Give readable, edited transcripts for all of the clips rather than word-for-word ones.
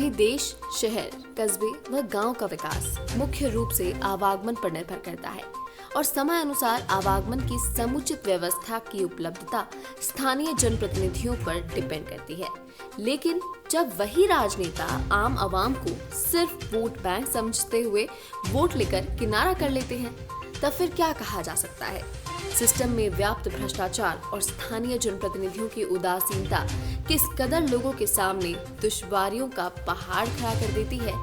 कोई देश, शहर, कस्बे व गांव का विकास मुख्य रूप से आवागमन पर निर्भर करता है और समय अनुसार आवागमन की समुचित व्यवस्था की उपलब्धता स्थानीय जनप्रतिनिधियों पर डिपेंड करती है। लेकिन जब वही राजनेता आम आवाम को सिर्फ वोट बैंक समझते हुए वोट लेकर किनारा कर लेते हैं, तब फिर क्या कहा जा सकता है? सिस्टम में व्याप्त भ्रष्टाचार और स्थानीय जनप्रतिनिधियों की उदासीनता किस कदर लोगों के सामने दुश्वारियों का पहाड़ खड़ा कर देती है,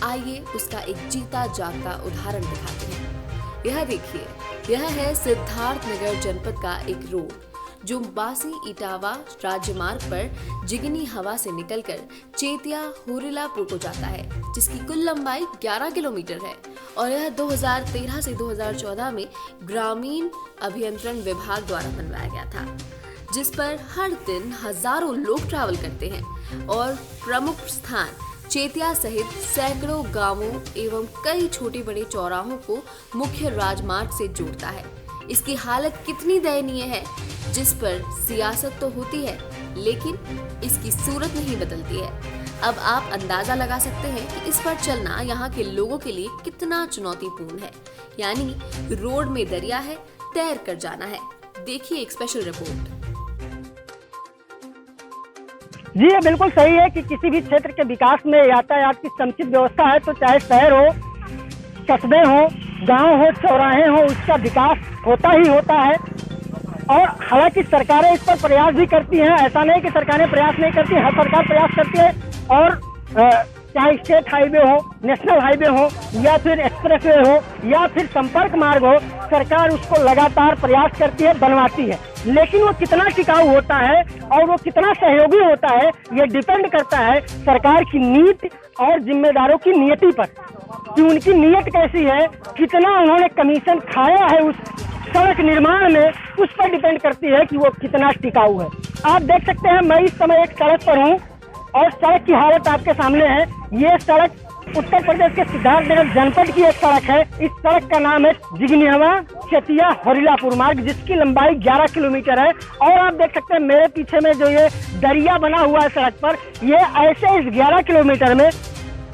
आइए उसका एक जीता जागता उदाहरण दिखाते हैं। यह देखिए, यह है सिद्धार्थ नगर जनपद का एक रोड जो बासी इटावा राजमार्ग पर जिगनी हवा से निकलकर चेतिया होरिलापुर को जाता है, जिसकी कुल लंबाई 11 किलोमीटर है और यह 2013 से 2014 में ग्रामीण अभियंत्रण विभाग द्वारा बनवाया गया था, जिस पर हर दिन हजारों लोग ट्रैवल करते हैं और प्रमुख स्थान चेतिया सहित सैकड़ों गांवों एवं कई छोटे बड़े चौराहों को मुख्य राजमार्ग से जोड़ता है। इसकी हालत कितनी दयनीय है, जिस पर सियासत तो होती है लेकिन इसकी सूरत नहीं बदलती है। अब आप अंदाजा लगा सकते हैं कि इस पर चलना यहाँ के लोगों के लिए कितना चुनौतीपूर्ण है। यानी रोड में दरिया है, तैर कर जाना है। देखिए एक स्पेशल रिपोर्ट। जी ये बिल्कुल सही है कि किसी भी क्षेत्र के विकास में यातायात की समुचित व्यवस्था है तो चाहे शहर हो, कस्बे हो, गांव हो, चौराहे हो, उसका विकास होता ही होता है। और हालांकि सरकारें इस पर प्रयास भी करती हैं, ऐसा नहीं कि सरकारें प्रयास नहीं करती, हर सरकार प्रयास करती है। और चाहे स्टेट हाईवे हो, नेशनल हाईवे हो या फिर एक्सप्रेसवे हो या फिर संपर्क मार्ग हो, सरकार उसको लगातार प्रयास करती है, बनवाती है। लेकिन वो कितना टिकाऊ होता है और वो कितना सहयोगी होता है, ये डिपेंड करता है सरकार की नीति और जिम्मेदारों की नियति पर कि उनकी नीयत कैसी है, कितना उन्होंने कमीशन खाया है उस सड़क निर्माण में, उस पर डिपेंड करती है कि वो कितना टिकाऊ है। आप देख सकते हैं, मैं इस समय एक सड़क पर हूँ और सड़क की हालत आपके सामने है। ये सड़क उत्तर प्रदेश के सिद्धार्थनगर जनपद की एक सड़क है। इस सड़क का नाम है जिगनीहवा चेतिया होरिलापुर मार्ग, जिसकी लंबाई 11 किलोमीटर है। और आप देख सकते हैं मेरे पीछे में जो ये दरिया बना हुआ है सड़क पर, ये ऐसे इस 11 किलोमीटर में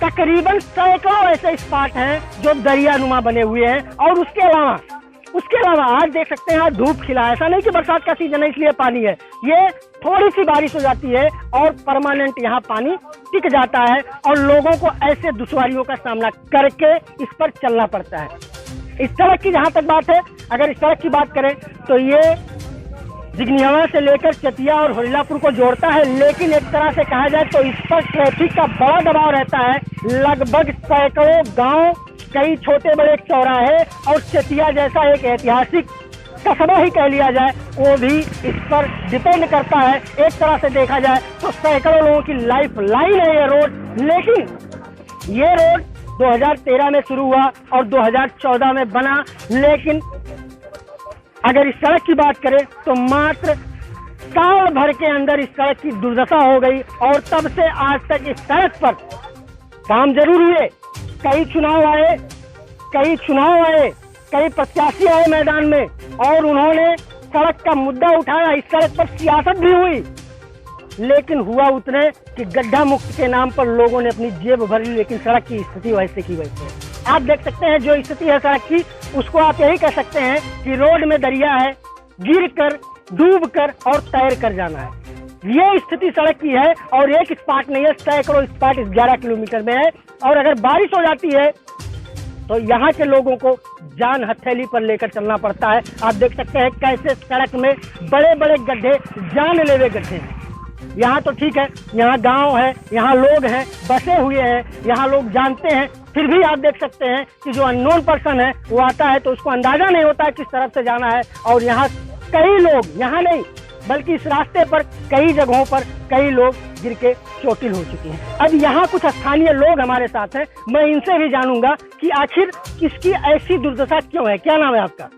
तकरीबन सैकड़ों ऐसे स्पॉट हैं जो दरियानुमा बने हुए हैं। और उसके अलावा आज देख सकते हैं, आज धूप खिला है। ऐसा नहीं कि बरसात का सीजन है इसलिए पानी है, ये थोड़ी सी बारिश हो जाती है और परमानेंट यहाँ पानी टिक जाता है और लोगों को ऐसे दुश्वारियों का सामना करके इस पर चलना पड़ता है। इस सड़क की जहाँ तक बात है, अगर इस सड़क की बात करें तो ये जिगनीहवा से लेकर चेतिया और होरिलापुर को जोड़ता है। लेकिन एक तरह से कहा जाए तो इस पर ट्रैफिक का बड़ा दबाव रहता है। लगभग सैकड़ों गांव, कई छोटे बड़े चौराहे और चेतिया जैसा एक ऐतिहासिक कस्बा ही कह लिया जाए, वो भी इस पर डिपेंड करता है। एक तरह से देखा जाए तो सैकड़ों लोगों की लाइफ लाइन है ये रोड। लेकिन ये रोड 2013 में शुरू हुआ और 2014 में बना। लेकिन अगर इस सड़क की बात करें तो मात्र साल भर के अंदर इस सड़क की दुर्दशा हो गई और तब से आज तक इस सड़क पर काम जरूर हुए। कई चुनाव आए, कई प्रत्याशी आए मैदान में और उन्होंने सड़क का मुद्दा उठाया, इस सड़क पर सियासत भी हुई। लेकिन हुआ उतने कि गड्ढा मुक्त के नाम पर लोगों ने अपनी जेब भर ली, लेकिन सड़क की स्थिति वैसे की वैसे है। आप देख सकते हैं जो स्थिति है सड़क की, उसको आप यही कह सकते हैं कि रोड में दरिया है, गिर कर, डूब कर और तैर कर जाना है। ये स्थिति सड़क की है और एक स्पॉट नहीं है, सैकड़ों स्पॉट इस 11 किलोमीटर में है। और अगर बारिश हो जाती है तो यहाँ के लोगों को जान हथेली पर लेकर चलना पड़ता है। आप देख सकते हैं कैसे सड़क में बड़े बड़े गड्ढे, जानलेवे गड्ढे हैं। यहाँ तो ठीक है, यहाँ गांव है, यहाँ लोग हैं, बसे हुए हैं, यहाँ लोग जानते हैं। फिर भी आप देख सकते हैं कि जो अननोन पर्सन है वो आता है तो उसको अंदाजा नहीं होता है किस तरफ से जाना है। और यहाँ कई लोग, यहाँ नहीं बल्कि इस रास्ते पर कई जगहों पर कई लोग गिर के चोटिल हो चुके हैं। अब यहाँ कुछ स्थानीय लोग हमारे साथ हैं, मैं इनसे भी जानूंगा कि आखिर इसकी ऐसी दुर्दशा क्यों है। क्या नाम है आपका?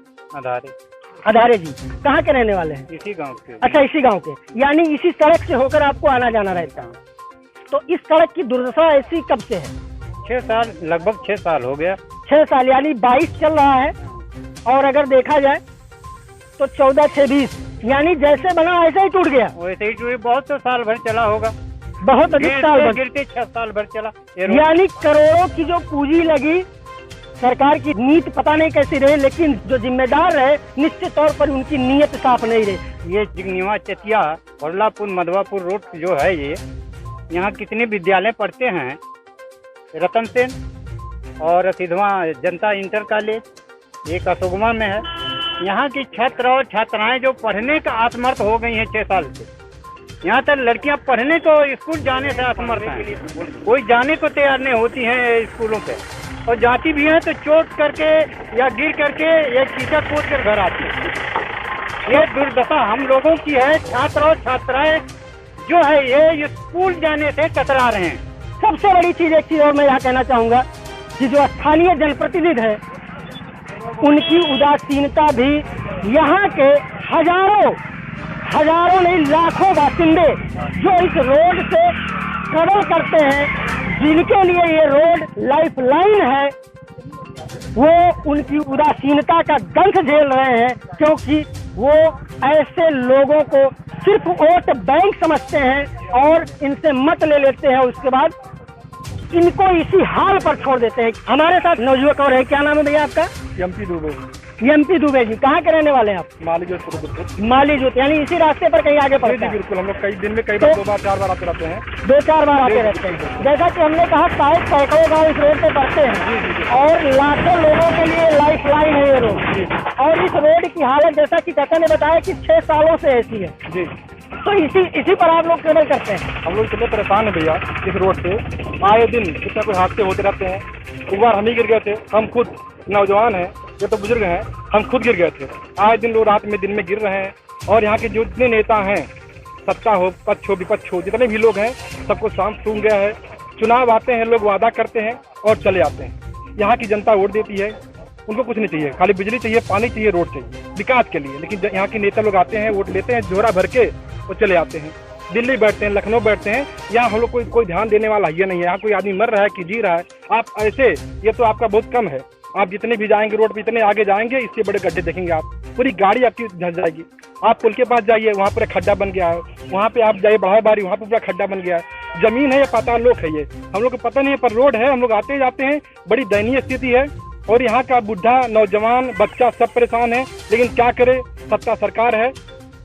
अधारे जी। कहाँ के रहने वाले हैं? इसी गांव के। अच्छा, इसी गांव के, यानी इसी सड़क से होकर आपको आना जाना रहता है। तो इस सड़क की दुर्दशा ऐसी कब से है? 6 साल, लगभग 6 साल हो गया। 6 साल, यानी 22 चल रहा है और अगर देखा जाए तो 14, 6, 20, यानी जैसे बना ऐसे ही टूट गया। वैसे ही टूट, बहुत तो साल भर चला होगा। बहुत अधिक साल भर, गिरते 6 साल भर चला ये रोड। यानी करोड़ों की जो पूंजी लगी, सरकार की नीति पता नहीं कैसी रही, लेकिन जो जिम्मेदार रहे निश्चित तौर पर उनकी नीयत साफ नहीं रही। ये जिगनिवा चतिया होरलापुर मधवापुर रोड जो है ये, यहाँ कितने विद्यालय पढ़ते हैं, रतन सेन और सिधवा जनता इंटर कॉलेज, एक अशोकमा में है। यहाँ की छात्र और छात्राएं जो पढ़ने का असमर्थ हो गई हैं 6 साल से, यहाँ तक लड़कियां पढ़ने को स्कूल जाने से असमर्थ हैं, कोई जाने को तैयार नहीं होती हैं स्कूलों पे, और जाती भी हैं तो चोट करके या गिर करके या कीचड़ कूद कर घर आती हैं। ये दुर्दशा हम लोगों की है। छात्र और छात्राएं जो है ये स्कूल जाने से कतरा रहे हैं। सबसे बड़ी चीज एक चीज और मैं यहाँ कहना चाहूंगा कि जो स्थानीय जनप्रतिनिधि है उनकी उदासीनता भी, यहाँ के हजारों नहीं लाखों बासिंदे जो इस रोड से ट्रेवल करते हैं, जिनके लिए ये रोड लाइफ लाइन है, वो उनकी उदासीनता का दंश झेल रहे हैं, क्योंकि वो ऐसे लोगों को सिर्फ वोट बैंक समझते हैं और इनसे मत ले लेते हैं, उसके बाद इनको इसी हाल पर छोड़ देते हैं। हमारे साथ नवयुवक और है, क्या नाम है भैया आपका? एमपी दुबे। एमपी दुबे जी, कहाँ के रहने वाले हैं आप? माली जोत। माली जोत, यानी इसी रास्ते पर कहीं आगे पड़ता है? बिल्कुल, हम लोग कई दिन में कई बार 2 बार 4 बार आते रहते हैं। 2-4 बार आते रहते हैं। जैसा कि हमने कहा, शायद सैकड़ों गाँव इस रोड पे पड़ते हैं और लाखों लोगों के लिए लाइफ लाइन है ये रोड। और इस रोड की हालत, जैसा कि चाचा ने बताया, कि 6 सालों से ऐसी है जी। तो इसी पर आप लोग ट्रेवल करते हैं? हम लोग कितने परेशान हैं भैया इस रोड से, आए दिन कितना कोई हादसे होते रहते हैं। एक बार हम ही गिर गए थे, हम खुद नौजवान हैं, ये तो बुजुर्ग हैं, हम खुद गिर गए थे। आए दिन लोग रात में दिन में गिर रहे हैं। और यहाँ के जो जितने नेता हैं, सत्ता हो पक्ष हो विपक्ष हो, जितने भी लोग हैं, सबको शाम सूंघ गया है। चुनाव आते हैं, लोग वादा करते हैं और चले आते हैं। यहाँ की जनता वोट देती है, उनको कुछ नहीं चाहिए, खाली बिजली चाहिए, पानी चाहिए, रोड चाहिए विकास के लिए। लेकिन यहाँ के नेता लोग आते हैं, वोट लेते हैं, झोरा भर के वो चले आते हैं। दिल्ली बैठते हैं, लखनऊ बैठते हैं, यहाँ हम लोग कोई ध्यान देने वाला ये नहीं है। यहाँ कोई आदमी मर रहा है कि जी रहा है, आप ऐसे, ये तो आपका बहुत कम है। आप जितने भी जाएंगे रोड पे, इतने आगे जाएंगे, इससे बड़े गड्ढे देखेंगे आप, पूरी गाड़ी आपकी धंस जाएगी। आप पुल के पास जाइए, वहाँ पर खड्डा बन गया है। वहाँ पे आप जाइए बढ़ाबारी, वहाँ पर पूरा खड्डा बन गया है। जमीन है या पाताल लोक है, ये हम लोग को पता नहीं है, पर रोड है। हम लोग आते जाते हैं, बड़ी दयनीय स्थिति है। और यहाँ का बुढ़ा, नौजवान, बच्चा सब परेशान है। लेकिन क्या करे, सत्ता सरकार है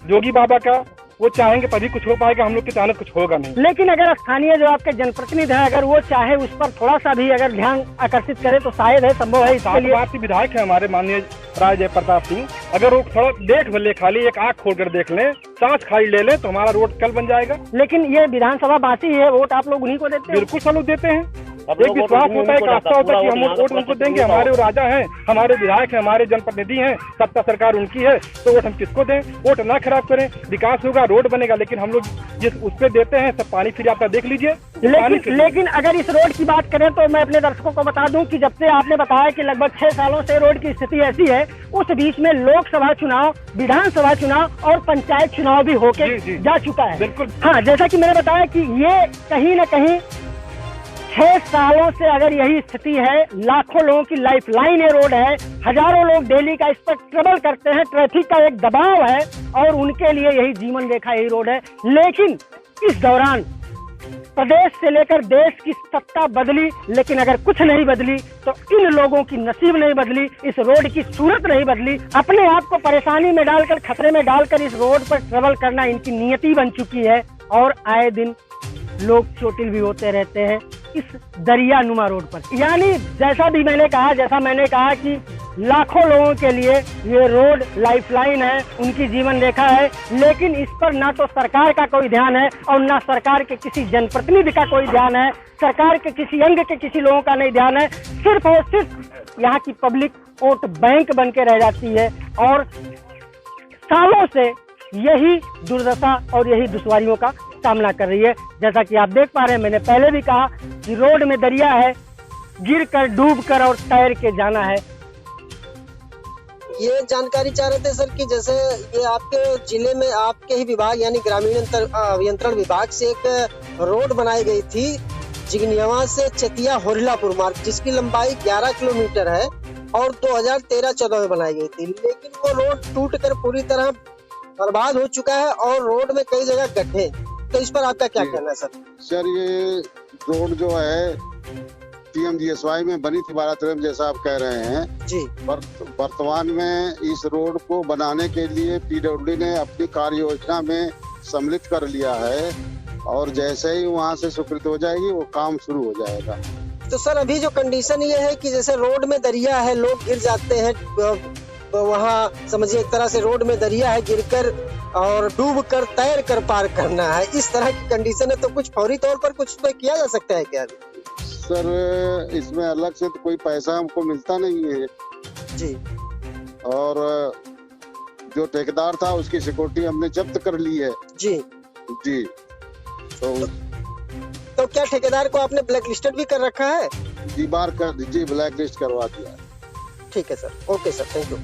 जोगी बाबा का, वो चाहेंगे तभी कुछ हो पाएगा, हम लोग की चाहत कुछ होगा नहीं। लेकिन अगर स्थानीय जो आपके जनप्रतिनिधि है, अगर वो चाहे उस पर थोड़ा सा भी अगर ध्यान आकर्षित करे तो शायद है संभव है। इसके लिए विधायक है हमारे माननीय राय जय प्रताप सिंह, अगर वो थोड़ा देख ले, खाली एक आँख खोल कर देख ले, सांस खाली ले ले, तो हमारा रोड कल बन जाएगा। लेकिन ये विधानसभा बासी है, वोट आप लोग उन्हीं को देते हैं? बिल्कुल सब लोग देते हैं। एक विश्वास होता है, एक आस्था होता है कि हम वोट उनको देंगे, हमारे राजा हैं, हमारे विधायक हैं, हमारे जनप्रतिनिधि हैं, सत्ता सरकार उनकी है, तो वोट हम किसको दें? वोट ना खराब करें, विकास होगा, रोड बनेगा। लेकिन हम लोग जिस उस पे देते हैं, सब पानी फिर आपका देख लीजिए। लेकिन अगर इस रोड की बात करें तो मैं अपने दर्शकों को बता दूं कि जब से आपने बताया कि लगभग 6 सालों से रोड की स्थिति ऐसी है, उस बीच में लोकसभा चुनाव, विधानसभा चुनाव और पंचायत चुनाव भी होके जा चुका है। बिल्कुल, हाँ, जैसा कि मैंने बताया कि ये कहीं न कहीं 6 सालों से अगर यही स्थिति है, लाखों लोगों की लाइफ लाइन ये रोड है, हजारों लोग डेली का इस पर ट्रेवल करते हैं, ट्रैफिक का एक दबाव है और उनके लिए यही जीवन रेखा, यही रोड है। लेकिन इस दौरान प्रदेश से लेकर देश की सत्ता बदली, लेकिन अगर कुछ नहीं बदली तो इन लोगों की नसीब नहीं बदली, इस रोड की सूरत नहीं बदली। अपने आप को परेशानी में डालकर, खतरे में डालकर इस रोड पर ट्रेवल करना इनकी नियति बन चुकी है। और आए दिन लोग चोटिल भी होते रहते हैं इस दरिया नुमा रोड पर। यानी जैसा मैंने कहा कि लाखों लोगों के लिए ये रोड लाइफलाइन है, उनकी जीवन रेखा है। लेकिन इस पर ना तो सरकार का कोई ध्यान है और ना सरकार के किसी जनप्रतिनिधि का कोई ध्यान है, सरकार के किसी अंग के किसी लोगों का नहीं ध्यान है। सिर्फ और सिर्फ यहाँ की पब्लिक वोट बैंक बन के रह जाती है और सालों से यही दुर्दशा और यही दुश्वारियों का सामना कर रही है। जैसा कि आप देख पा रहे हैं, मैंने पहले भी कहा कि रोड में दरिया है, गिर कर, डूब कर और तैर के जाना है। ये जानकारी चाह रहे थे सर कि जैसे ये आपके जिले में आपके ही विभाग यानी ग्रामीण अभियंत्रण विभाग से एक रोड बनाई गई थी जिगनियावा से चतिया होरलापुर मार्ग, जिसकी लंबाई 11 किलोमीटर है और 2013-14 में बनाई गई थी। लेकिन वो रोड टूट कर पूरी तरह बर्बाद हो चुका है और रोड में कई जगह गड्ढे। तो इस पर आपका क्या जी। कहना है सर? सर ये रोड जो है PMGSY में बनी थी 12 जैसा आप कह रहे हैं, जी वर्तमान में इस रोड को बनाने के लिए PWD ने अपनी कार्य योजना में सम्मिलित कर लिया है और जैसे ही वहाँ से स्वीकृत हो जाएगी वो काम शुरू हो जाएगा। तो सर अभी जो कंडीशन ये है कि जैसे रोड में दरिया है, लोग गिर जाते हैं, वहाँ समझिए एक तरह से रोड में दरिया है, गिरकर और डूब कर तैर कर पार करना है, इस तरह की कंडीशन है, तो कुछ फौरी तौर पर कुछ तो किया जा सकता है क्या? सर इसमें अलग से तो कोई पैसा हमको मिलता नहीं है जी और जो ठेकेदार था उसकी सिक्योरिटी हमने जब्त कर ली है। जी जी तो क्या ठेकेदार को आपने ब्लैक लिस्टेड भी कर रखा है? जी ब्लैक लिस्ट करवा दिया। ठीक है sir, okay sir, thank you.